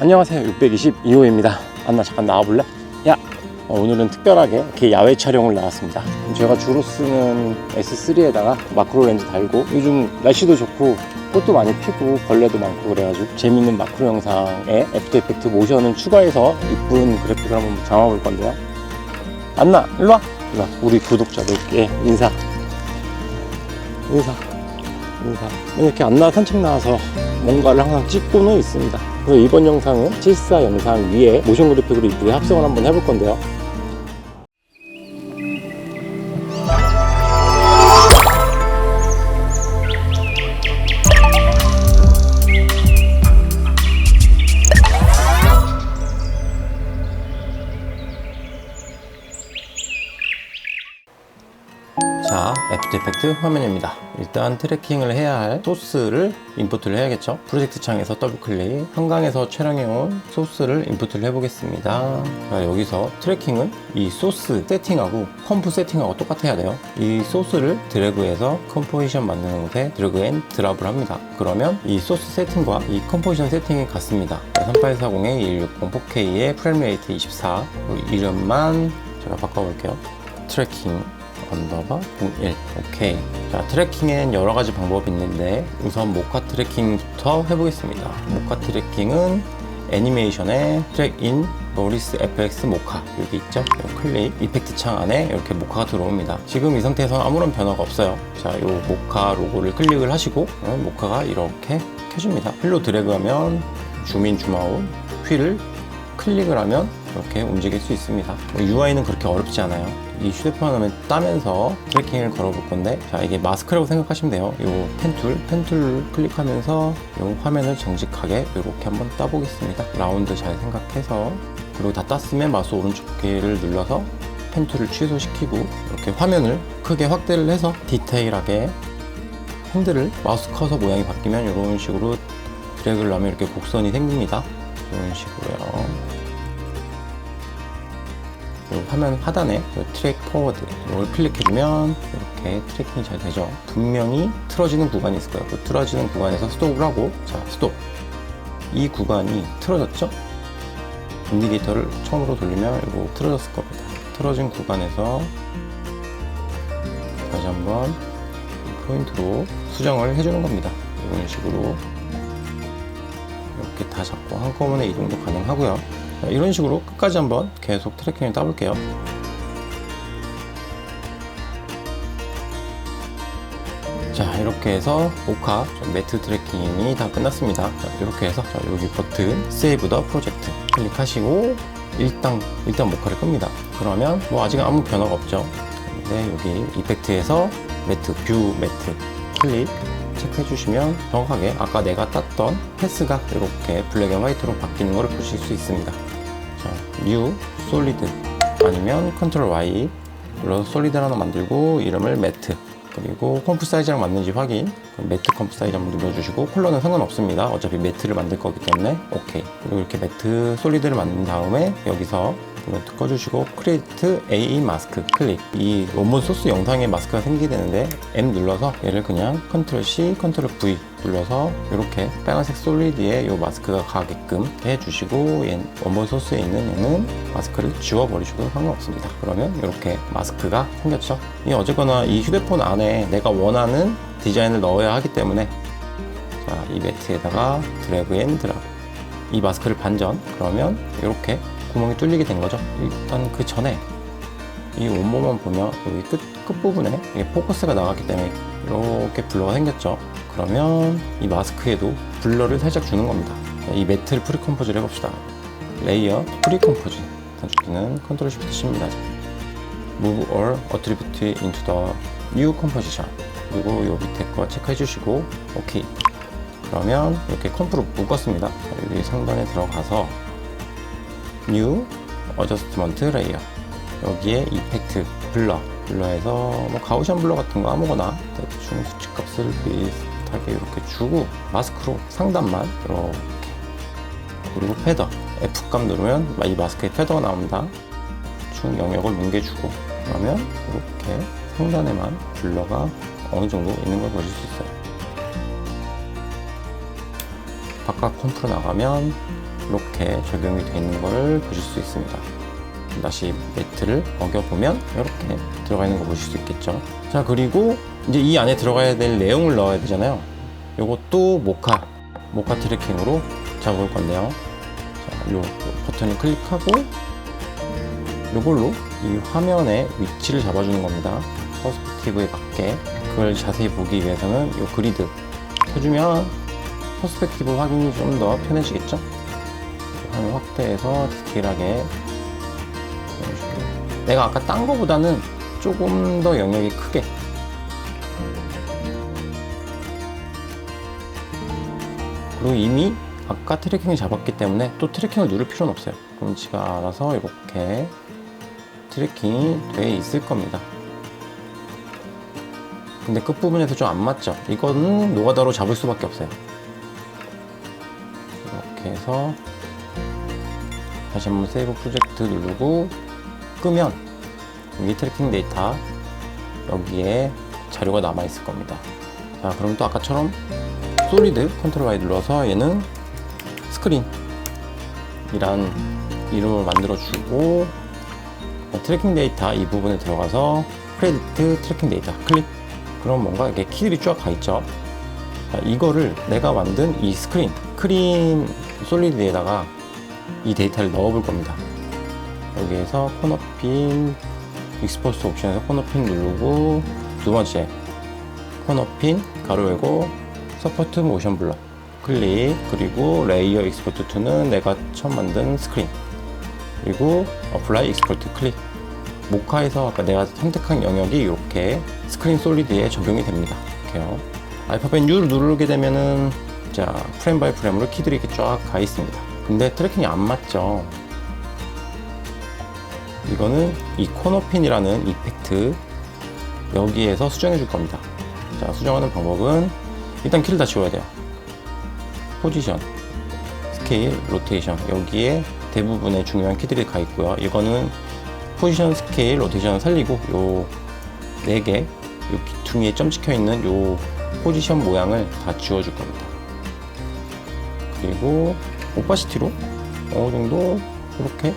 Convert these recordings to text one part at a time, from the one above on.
안녕하세요, 622호입니다. 안나 잠깐 나와볼래? 야! 오늘은 특별하게 이렇게 야외 촬영을 나왔습니다. 제가 주로 쓰는 S3에다가 마크로 렌즈 달고, 요즘 날씨도 좋고 꽃도 많이 피고 벌레도 많고 그래가지고 재밌는 마크로 영상에 애프터 이펙트 모션을 추가해서 이쁜 그래픽을 한번 담아볼 건데요. 안나 일로와. 우리 구독자들께 인사. 이렇게 안나 산책 나와서 뭔가를 항상 찍고는 있습니다. 그래서 이번 영상은 실사 영상 위에 모션 그래픽으로 이쁘게 합성을 한번 해볼 건데요. 자, 애프터 이펙트 화면입니다. 일단 트래킹을 해야 할 소스를 인풋을 해야겠죠. 프로젝트 창에서 더블 클릭, 한강에서 촬영해온 소스를 인풋을 해보겠습니다. 자, 여기서 트래킹은 이 소스 세팅하고 컴프 세팅하고 똑같아야 돼요. 이 소스를 드래그해서 컴포지션 만드는 곳에 드래그 앤 드랍을 합니다. 그러면 이 소스 세팅과 이 컴포지션 세팅이 같습니다. 3840에 2160 4K에 프레임 레이트 24, 이름만 제가 바꿔볼게요. 트래킹 언더바 01. 오케이. 자, 트래킹엔 여러 가지 방법이 있는데 우선 모카 트래킹부터 해보겠습니다. 모카 트래킹은 애니메이션에 트랙인 노리스 FX 모카 여기 있죠? 클릭, 이펙트 창 안에 이렇게 모카가 들어옵니다. 지금 이 상태에서는 아무런 변화가 없어요. 자, 이 모카 로고를 클릭을 하시고 모카가 이렇게 켜집니다. 휠로 드래그하면 줌인, 줌아웃, 휠을 클릭을 하면 이렇게 움직일 수 있습니다. UI는 그렇게 어렵지 않아요. 이 휴대폰 화면 따면서 트래킹을 걸어볼 건데, 자, 이게 마스크라고 생각하시면 돼요. 이 펜툴 클릭하면서 이 화면을 정직하게 이렇게 한번 따보겠습니다. 라운드 잘 생각해서, 그리고 다 땄으면 마우스 오른쪽 키를 눌러서 펜툴을 취소시키고 이렇게 화면을 크게 확대를 해서 디테일하게 핸들을 마우스 커서 모양이 바뀌면 이런 식으로 드래그를 하면 이렇게 곡선이 생깁니다. 이런 식으로요. 화면 하단에 트랙 포워드 이걸 클릭해주면 이렇게 트래킹이 잘 되죠. 분명히 틀어지는 구간이 있을 거예요. 그 틀어지는 구간에서 스톱을 하고, 자, 스톱. 이 구간이 틀어졌죠? 인디케이터를 처음으로 돌리면 이거 틀어졌을 겁니다. 틀어진 구간에서 다시 한번 포인트로 수정을 해주는 겁니다. 이런 식으로 이렇게 다 잡고 한꺼번에 이동도 가능하고요. 이런 식으로 끝까지 한번 계속 트래킹을 따볼게요. 자, 이렇게 해서 모카 매트 트래킹이 다 끝났습니다. 자, 이렇게 해서 자, 여기 버튼 세이브 더 프로젝트 클릭하시고 일단 모카를 끕니다. 그러면 뭐 아직 아무 변화가 없죠. 근데 여기 이펙트에서 매트, 뷰 매트 클릭 체크해 주시면 정확하게 아까 내가 땄던 패스가 이렇게 블랙 앤 화이트로 바뀌는 것을 보실 수 있습니다. 자, 뉴 솔리드 아니면 컨트롤 Y 눌러서 솔리드 하나 만들고 이름을 매트, 그리고 컴프 사이즈랑 맞는지 확인, 매트 컴프 사이즈 한번 눌러주시고 컬러는 상관없습니다. 어차피 매트를 만들 거기 때문에 오케이. 그리고 이렇게 매트 솔리드를 만든 다음에 여기서 이거 꺼주시고 크리에이트 A 마스크 클릭. 이 원본 소스 영상에 마스크가 생기게 되는데 M 눌러서 얘를 그냥 컨트롤 C, 컨트롤 V 눌러서 이렇게 빨간색 솔리드에 이 마스크가 가게끔 해주시고, 원본 소스에 있는 얘는 마스크를 지워버리셔도 상관없습니다. 그러면 이렇게 마스크가 생겼죠. 이 어쨌거나 이 휴대폰 안에 내가 원하는 디자인을 넣어야 하기 때문에, 자, 이 매트에다가 드래그 앤 드랍, 이 마스크를 반전, 그러면 이렇게 구멍이 뚫리게 된 거죠. 일단 그 전에 이 원본만 보면 여기 끝부분에 이게 포커스가 나갔기 때문에 이렇게 블러가 생겼죠. 그러면 이 마스크에도 블러를 살짝 주는 겁니다. 이 매트를 프리컴포즈를 해봅시다. 레이어 프리컴포즈 단축키는 컨트롤 쉬프트 C입니다. Move all attribute into the new composition. 그리고 요 밑에 거 체크해 주시고 오케이. 그러면 이렇게 컴프로 묶었습니다. 여기 상단에 들어가서 New Adjustment Layer, 여기에 이펙트 블러에서 뭐 가우시안 블러 같은 거 아무거나 대충 수치값을 비슷하게 이렇게 주고 마스크로 상단만 이렇게, 그리고 패더 F값 누르면 이 마스크에 패더가 나옵니다. 중 영역을 뭉개주고, 그러면 이렇게 상단에만 블러가 어느 정도 있는 걸 보실 수 있어요. 바깥 컴프로 나가면 이렇게 적용이 되어 있는 걸 보실 수 있습니다. 다시 매트를 어겨보면 이렇게 들어가 있는 거 보실 수 있겠죠. 자, 그리고 이제 이 안에 들어가야 될 내용을 넣어야 되잖아요. 요것도 모카 트래킹으로 잡을 건데요. 자, 요 버튼을 클릭하고 요걸로 이 화면의 위치를 잡아주는 겁니다. 퍼스펙티브에 맞게. 그걸 자세히 보기 위해서는 요 그리드 켜주면 퍼스펙티브 확인이 좀 더 편해지겠죠. 화면 확대해서 디테일하게. 내가 아까 딴 거보다는 조금 더 영역이 크게. 그리고 이미 아까 트래킹을 잡았기 때문에 또 트래킹을 누를 필요는 없어요. 그럼 지가 알아서 이렇게 트래킹이 돼 있을 겁니다. 근데 끝부분에서 좀 안 맞죠? 이거는 노가다로 잡을 수밖에 없어요. 이렇게 해서 다시 한번 세이브 프로젝트 누르고 끄면 여기 트래킹 데이터 여기에 자료가 남아 있을 겁니다. 자, 그럼 또 아까처럼 솔리드 컨트롤 Y 눌러서 얘는 스크린 이란 이름을 만들어 주고 트래킹 데이터 이 부분에 들어가서 크레디트 트래킹 데이터 클릭. 그럼 뭔가 이렇게 키들이 쫙 가 있죠. 자, 이거를 내가 만든 이 스크린 솔리드에다가 이 데이터를 넣어 볼 겁니다. 여기에서 코너핀 익스포스 옵션에서 코너핀 누르고 두 번째 코너핀 가로 열고 서포트 모션 블러 클릭. 그리고 레이어 익스포트 투는 내가 처음 만든 스크린. 그리고 어플라이 익스포트 클릭. 모카에서 아까 내가 선택한 영역이 이렇게 스크린 솔리드에 적용이 됩니다. 이렇게요. 알파벳 U를 누르게 되면은 자, 프레임 바이 프레임으로 키들이 이렇게 쫙 가 있습니다. 근데 트래킹이 안 맞죠. 이거는 이 코너핀이라는 이펙트 여기에서 수정해 줄 겁니다. 자, 수정하는 방법은 일단 키를 다 지워야 돼요. 포지션, 스케일, 로테이션 여기에 대부분의 중요한 키들이 가 있고요. 이거는 포지션, 스케일, 로테이션 살리고 요 4개 요 귀퉁이에 점 찍혀 있는 요 포지션 모양을 다 지워줄 겁니다. 그리고 오파시티로 어느 정도 이렇게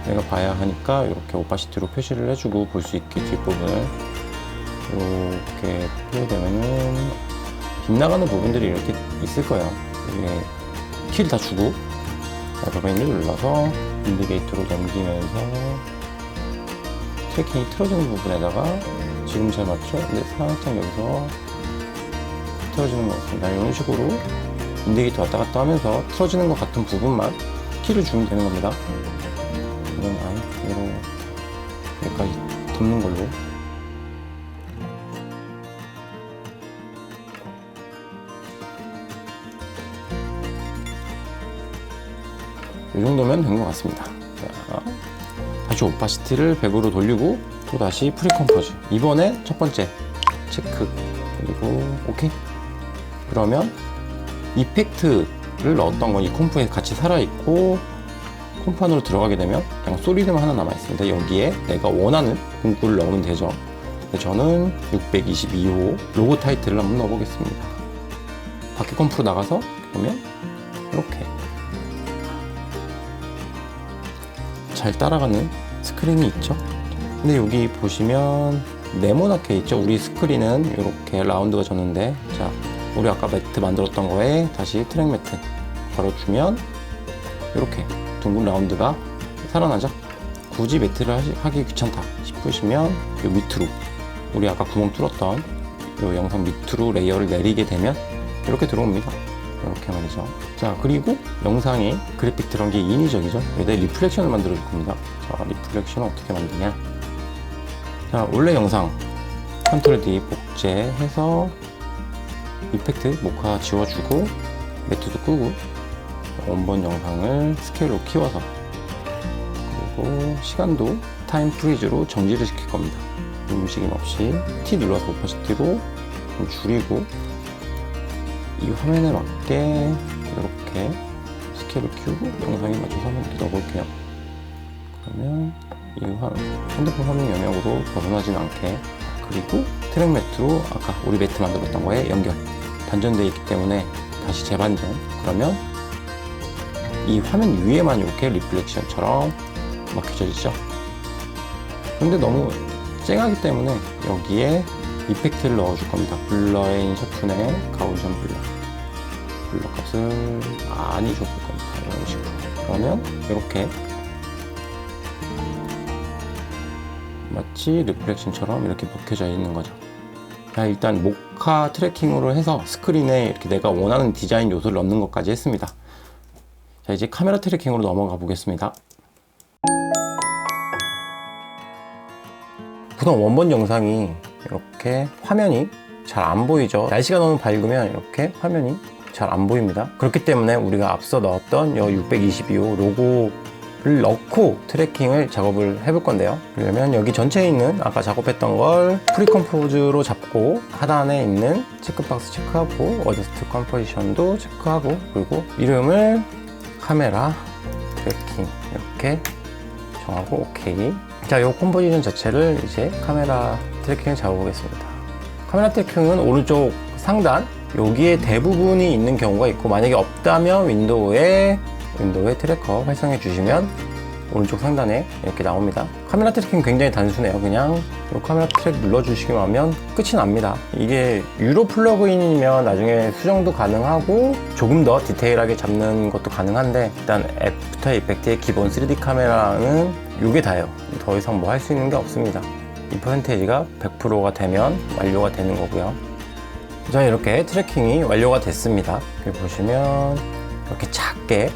내가 봐야 하니까 이렇게 오파시티로 표시를 해주고 볼 수 있게 뒷부분을 이렇게 표시되면은 빗나가는 부분들이 이렇게 있을 거예요. 이게 키를 다 주고 알파벳을 눌러서 인디게이터로 넘기면서 트래킹이 틀어지는 부분에다가 지금 잘 맞죠? 근데 살짝 여기서 틀어지는 것 같습니다. 이런 식으로 인디게이터 왔다 갔다 하면서 틀어지는 것 같은 부분만 키를 주면 되는 겁니다. 이건 아예 여기까지 덮는 걸로. 이 정도면 된 것 같습니다. 자, 다시 오파시티를 100으로 돌리고 또 다시 프리컴포즈. 이번에 첫 번째 체크 그리고 오케이. 그러면 이펙트를 넣었던 건 이 컴프에 같이 살아있고 컴프 안으로 들어가게 되면 그냥 솔리드만 하나 남아있습니다. 여기에 내가 원하는 문구를 넣으면 되죠. 근데 저는 622호 로고 타이틀을 한번 넣어보겠습니다. 밖에 컴프로 나가서 보면 이렇게 잘 따라가는 스크린이 있죠. 근데 여기 보시면 네모나게 있죠. 우리 스크린은 이렇게 라운드가 졌는데, 자, 우리 아까 매트 만들었던 거에 다시 트랙 매트 걸어주면 이렇게 둥근 라운드가 살아나죠. 굳이 매트를 하기 귀찮다 싶으시면 요 밑으로 우리 아까 구멍 뚫었던 요 영상 밑으로 레이어를 내리게 되면 이렇게 들어옵니다. 이렇게 말이죠. 자, 그리고 영상에 그래픽 들어간 게 인위적이죠. 여기다 리플렉션을 만들어 줄 겁니다. 자, 리플렉션은 어떻게 만드냐. 자, 원래 영상 컨트롤 D 복제해서 이펙트 모카 지워주고 매트도 끄고 원본 영상을 스케일로 키워서 그리고 시간도 타임 프리즈로 정지를 시킬 겁니다. 움직임 없이 T 눌러서 오파시티로 좀 줄이고 이 화면에 맞게 이렇게 스케일을 키우고 영상에 맞춰서 한번 이렇게 넣어볼게요. 그러면 이 핸드폰 화면 영역으로 벗어나진 않게. 그리고 트랙 매트로 아까 우리 매트 만들었던 거에 연결 반전되어 있기 때문에 다시 재반전. 그러면 이 화면 위에만 이렇게 리플렉션처럼 막혀져 있죠. 근데 너무 쨍하기 때문에 여기에 이펙트를 넣어줄 겁니다. 블러앤 샤픈의 가우디션 블러 값을 많이 줘볼 겁니다. 이런 식으로. 그러면 이렇게 마치 리플렉션처럼 이렇게 먹혀져 있는 거죠. 자, 일단 모카 트래킹으로 해서 스크린에 이렇게 내가 원하는 디자인 요소를 넣는 것까지 했습니다. 자, 이제 카메라 트래킹으로 넘어가 보겠습니다. 우선 원본 영상이 이렇게 화면이 잘 안 보이죠. 날씨가 너무 밝으면 이렇게 화면이 잘 안 보입니다. 그렇기 때문에 우리가 앞서 넣었던 이 622호 로고를 넣고 트래킹을 작업을 해볼 건데요. 그러면 여기 전체에 있는 아까 작업했던 걸 프리컴포즈로 잡고 하단에 있는 체크박스 체크하고 어저스트 컴포지션도 체크하고, 그리고 이름을 카메라 트래킹 이렇게 정하고 오케이. 자, 이 컴포지션 자체를 이제 카메라 트래킹을 잡아보겠습니다. 카메라 트래킹은 오른쪽 상단 여기에 대부분이 있는 경우가 있고, 만약에 없다면 윈도우에 트래커 활성해 주시면 오른쪽 상단에 이렇게 나옵니다. 카메라 트래킹 굉장히 단순해요. 그냥 이 카메라 트랙 눌러주시기만 하면 끝이 납니다. 이게 유로 플러그인이면 나중에 수정도 가능하고 조금 더 디테일하게 잡는 것도 가능한데, 일단 애프터 이펙트의 기본 3D 카메라는 이게 다예요. 더 이상 뭐 할 수 있는 게 없습니다. 이 퍼센테이지가 100%가 되면 완료가 되는 거고요. 자, 이렇게 트래킹이 완료가 됐습니다. 여기 보시면 이렇게 작게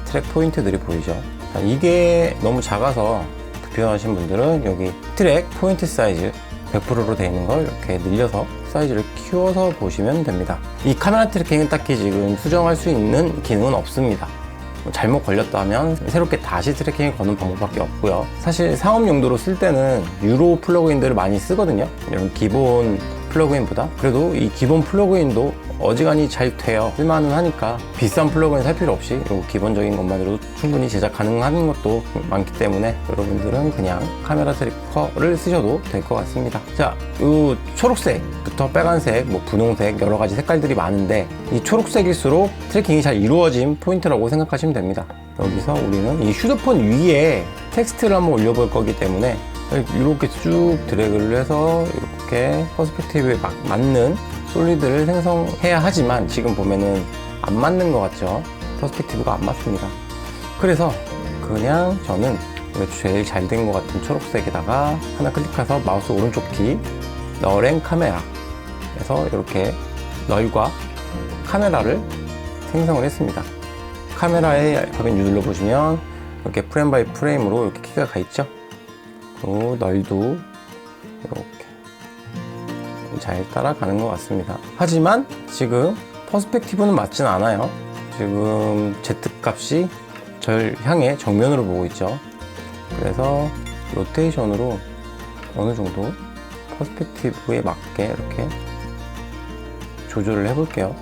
트랙 포인트들이 보이죠. 자, 이게 너무 작아서 불편하신 분들은 여기 트랙 포인트 사이즈 100%로 되어 있는 걸 이렇게 늘려서 사이즈를 키워서 보시면 됩니다. 이 카메라 트래킹은 딱히 지금 수정할 수 있는 기능은 없습니다. 잘못 걸렸다면 새롭게 다시 트래킹을 거는 방법밖에 없고요. 사실 상업 용도로 쓸 때는 유로 플러그인들을 많이 쓰거든요. 이런 기본 플러그인보다. 그래도 이 기본 플러그인도 어지간히 잘 돼요. 쓸만은 하니까 비싼 플러그인 살 필요 없이 이 기본적인 것만으로도 충분히 제작 가능한 것도 많기 때문에 여러분들은 그냥 카메라 트래커를 쓰셔도 될 것 같습니다. 자, 이 초록색부터 빨간색, 뭐 분홍색 여러 가지 색깔들이 많은데, 이 초록색일수록 트래킹이 잘 이루어진 포인트라고 생각하시면 됩니다. 여기서 우리는 이 휴대폰 위에 텍스트를 한번 올려볼 거기 때문에 이렇게 쭉 드래그를 해서 이렇게 퍼스펙티브에 맞는 솔리드를 생성해야 하지만 지금 보면은 안 맞는 것 같죠? 퍼스펙티브가 안 맞습니다. 그래서 그냥 저는 제일 잘 된 것 같은 초록색에다가 하나 클릭해서 마우스 오른쪽 키 널 앤 카메라 에서 이렇게 널과 카메라를 생성을 했습니다. 카메라에 화면 눌러보시면 이렇게 프레임 바이 프레임으로 이렇게 키가 가 있죠? 또 널도 이렇게 잘 따라가는 것 같습니다. 하지만 지금 퍼스펙티브는 맞진 않아요. 지금 Z 값이 절 향해 정면으로 보고 있죠. 그래서 로테이션으로 어느 정도 퍼스펙티브에 맞게 이렇게 조절을 해볼게요.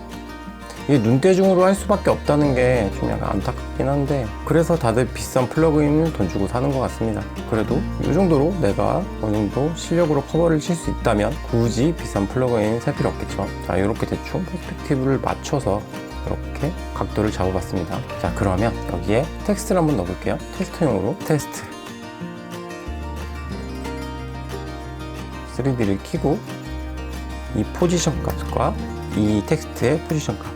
이게 눈대중으로 할 수밖에 없다는 게 좀 약간 안타깝긴 한데, 그래서 다들 비싼 플러그인을 돈 주고 사는 것 같습니다. 그래도 이 정도로 내가 어느 정도 실력으로 커버를 칠 수 있다면 굳이 비싼 플러그인 살 필요 없겠죠. 자, 이렇게 대충 퍼스펙티브를 맞춰서 이렇게 각도를 잡아봤습니다. 자, 그러면 여기에 텍스트를 한번 넣어볼게요. 텍스트용으로 텍스트 3D를 켜고 이 포지션 값과 이 텍스트의 포지션 값,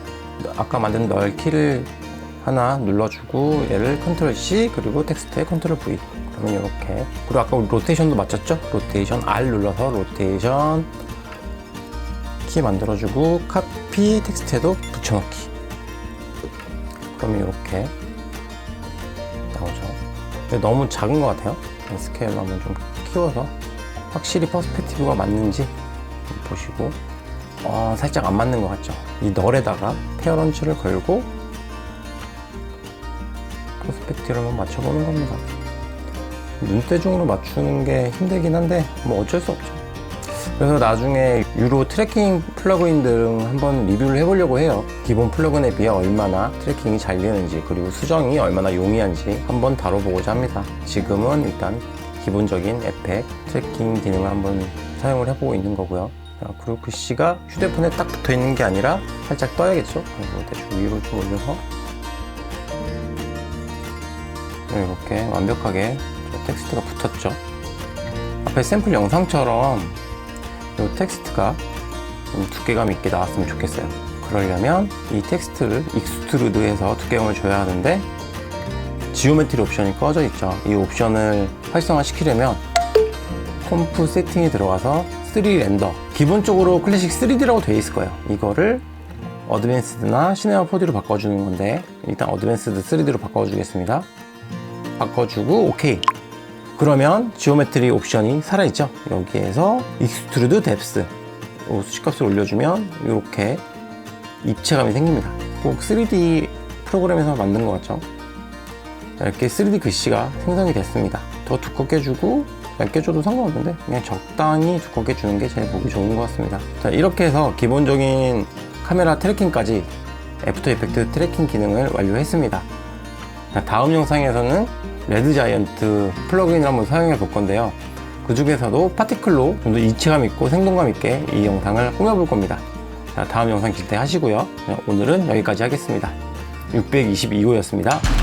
아까 만든 널 키를 하나 눌러주고 얘를 컨트롤 C 그리고 텍스트에 컨트롤 V, 그러면 이렇게. 그리고 아까 우리 로테이션도 맞췄죠? 로테이션 R 눌러서 로테이션 키 만들어주고 카피 텍스트에도 붙여넣기, 그러면 이렇게 나오죠. 근데 너무 작은 것 같아요. 스케일로 한번 좀 키워서 확실히 퍼스펙티브가 맞는지 보시고, 살짝 안 맞는 것 같죠? 이 널에다가 페어런치를 걸고 퍼스펙티브를 한번 맞춰보는 겁니다. 눈대중으로 맞추는 게 힘들긴 한데 뭐 어쩔 수 없죠. 그래서 나중에 유로 트래킹 플러그인들 한번 리뷰를 해보려고 해요. 기본 플러그인에 비해 얼마나 트래킹이 잘 되는지, 그리고 수정이 얼마나 용이한지 한번 다뤄보고자 합니다. 지금은 일단 기본적인 에펙 트래킹 기능을 한번 사용을 해보고 있는 거고요. 그리고 글씨가 휴대폰에 딱 붙어 있는 게 아니라 살짝 떠야겠죠. 그리고 대충 위로 좀 올려서 이렇게 완벽하게 텍스트가 붙었죠. 앞에 샘플 영상처럼 이 텍스트가 좀 두께감 있게 나왔으면 좋겠어요. 그러려면 이 텍스트를 익스트루드해서 두께감을 줘야 하는데 지오메트리 옵션이 꺼져 있죠. 이 옵션을 활성화 시키려면 컴프 세팅에 들어가서 3 렌더, 기본적으로 클래식 3D라고 되어 있을 거예요. 이거를 어드밴스드나 시네마 4D로 바꿔주는 건데 일단 어드밴스드 3D로 바꿔주겠습니다. 바꿔주고 오케이. 그러면 지오메트리 옵션이 살아있죠. 여기에서 익스트루드 뎁스 수치값을 올려주면 이렇게 입체감이 생깁니다. 꼭 3D 프로그램에서 만든 것 같죠. 이렇게 3D 글씨가 생성이 됐습니다. 더 두껍게 주고 얇게 줘도 상관없는데 그냥 적당히 두껍게 주는 게 제일 보기 좋은 것 같습니다. 자, 이렇게 해서 기본적인 카메라 트래킹까지 애프터 이펙트 트래킹 기능을 완료했습니다. 자, 다음 영상에서는 레드 자이언트 플러그인을 한번 사용해 볼 건데요. 그 중에서도 파티클로 좀 더 이체감 있고 생동감 있게 이 영상을 꾸며 볼 겁니다. 자, 다음 영상 기대하시고요. 오늘은 여기까지 하겠습니다. 622호였습니다.